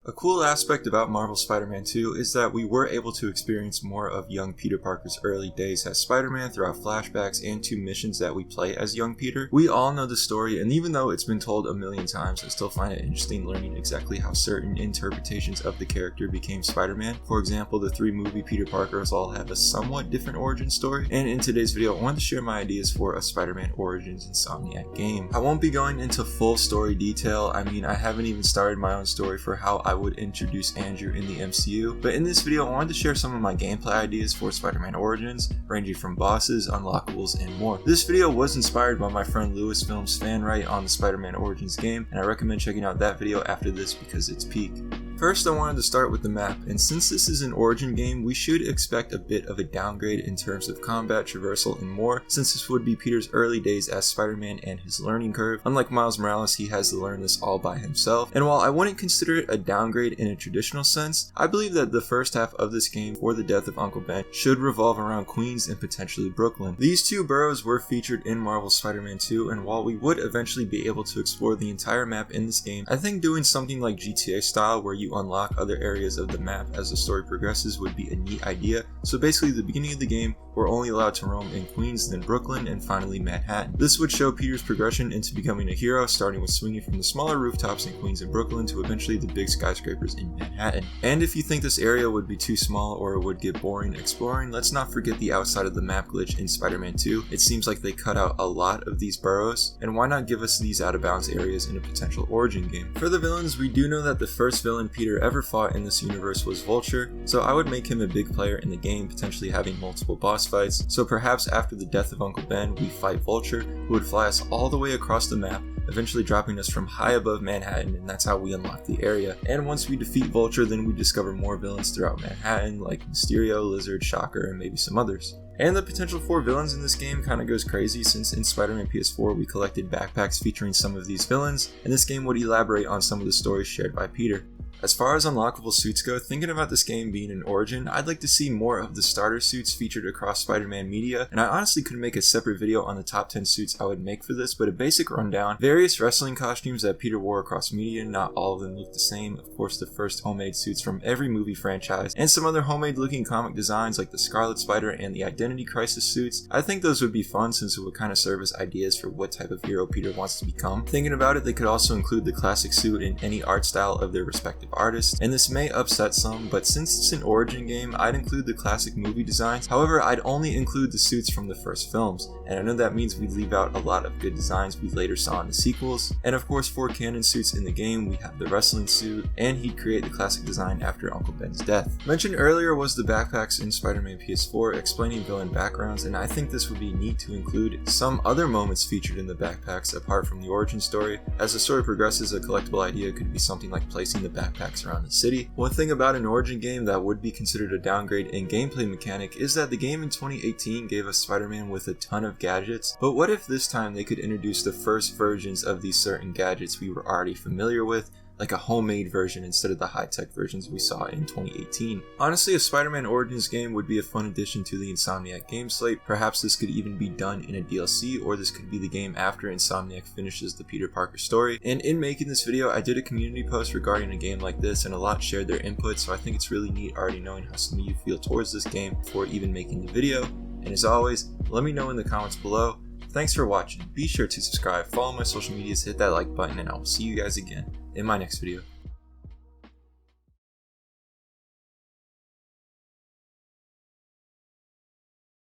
A cool aspect about Marvel's Spider-Man 2 is that we were able to experience more of young Peter Parker's early days as Spider-Man throughout flashbacks and 2 missions that we play as young Peter. We all know the story, and even though it's been told a million times, I still find it interesting learning exactly how certain interpretations of the character became Spider-Man. For example, the 3 movie Peter Parkers all have a somewhat different origin story, and in today's video I wanted to share my ideas for a Spider-Man Origins Insomniac game. I won't be going into full story detail. I mean, I haven't even started my own story for how I would introduce Andrew in the MCU, but in this video I wanted to share some of my gameplay ideas for Spider-Man Origins, ranging from bosses, unlockables, and more. This video was inspired by my friend Lewis Film's fan write on the Spider-Man Origins game, and I recommend checking out that video after this because it's peak. First, I wanted to start with the map, and since this is an Origin game, we should expect a bit of a downgrade in terms of combat, traversal, and more, since this would be Peter's early days as Spider-Man and his learning curve. Unlike Miles Morales, he has to learn this all by himself, and while I wouldn't consider it a downgrade in a traditional sense, I believe that the first half of this game, for the death of Uncle Ben, should revolve around Queens and potentially Brooklyn. These 2 boroughs were featured in Marvel's Spider-Man 2, and while we would eventually be able to explore the entire map in this game, I think doing something like GTA style where you unlock other areas of the map as the story progresses would be a neat idea. So basically, the beginning of the game, we're only allowed to roam in Queens, then Brooklyn, and finally Manhattan. This would show Peter's progression into becoming a hero, starting with swinging from the smaller rooftops in Queens and Brooklyn to eventually the big skyscrapers in Manhattan. And if you think this area would be too small or it would get boring exploring, let's not forget the outside of the map glitch in Spider-Man 2. It seems like they cut out a lot of these boroughs, and why not give us these out of bounds areas in a potential Origin game? For the villains, we do know that the first villain Peter ever fought in this universe was Vulture, so I would make him a big player in the game, potentially having multiple boss fights. So perhaps after the death of Uncle Ben, we fight Vulture, who would fly us all the way across the map, eventually dropping us from high above Manhattan, and that's how we unlock the area. And once we defeat Vulture, then we discover more villains throughout Manhattan, like Mysterio, Lizard, Shocker, and maybe some others. And the potential for villains in this game kinda goes crazy, since in Spider-Man PS4 we collected backpacks featuring some of these villains, and this game would elaborate on some of the stories shared by Peter. As far as unlockable suits go, thinking about this game being an Origin, I'd like to see more of the starter suits featured across Spider-Man media, and I honestly could make a separate video on the top 10 suits I would make for this, but a basic rundown: various wrestling costumes that Peter wore across media, not all of them look the same, of course the first homemade suits from every movie franchise, and some other homemade looking comic designs like the Scarlet Spider and the Identity Crisis suits. I think those would be fun since it would kind of serve as ideas for what type of hero Peter wants to become. Thinking about it, they could also include the classic suit in any art style of their respective artists, and this may upset some, but since it's an Origin game, I'd include the classic movie designs. However, I'd only include the suits from the first films, and I know that means we'd leave out a lot of good designs we later saw in the sequels. And of course, for canon suits in the game, we have the wrestling suit, and he'd create the classic design after Uncle Ben's death. Mentioned earlier was the backpacks in Spider-Man PS4 explaining villain backgrounds, and I think this would be neat to include some other moments featured in the backpacks apart from the origin story. As the story progresses, a collectible idea could be something like placing the backpacks around the city. One thing about an Origin game that would be considered a downgrade in gameplay mechanic is that the game in 2018 gave us Spider-Man with a ton of gadgets, but what if this time they could introduce the first versions of these certain gadgets we were already familiar with, like a homemade version instead of the high-tech versions we saw in 2018. Honestly, a Spider-Man Origins game would be a fun addition to the Insomniac game slate. Perhaps this could even be done in a DLC, or this could be the game after Insomniac finishes the Peter Parker story. And in making this video, I did a community post regarding a game like this, and a lot shared their input, so I think it's really neat already knowing how some of you feel towards this game before even making the video. And as always, let me know in the comments below. Thanks for watching. Be sure to subscribe, follow my social medias, hit that like button, and I will see you guys again in my next video.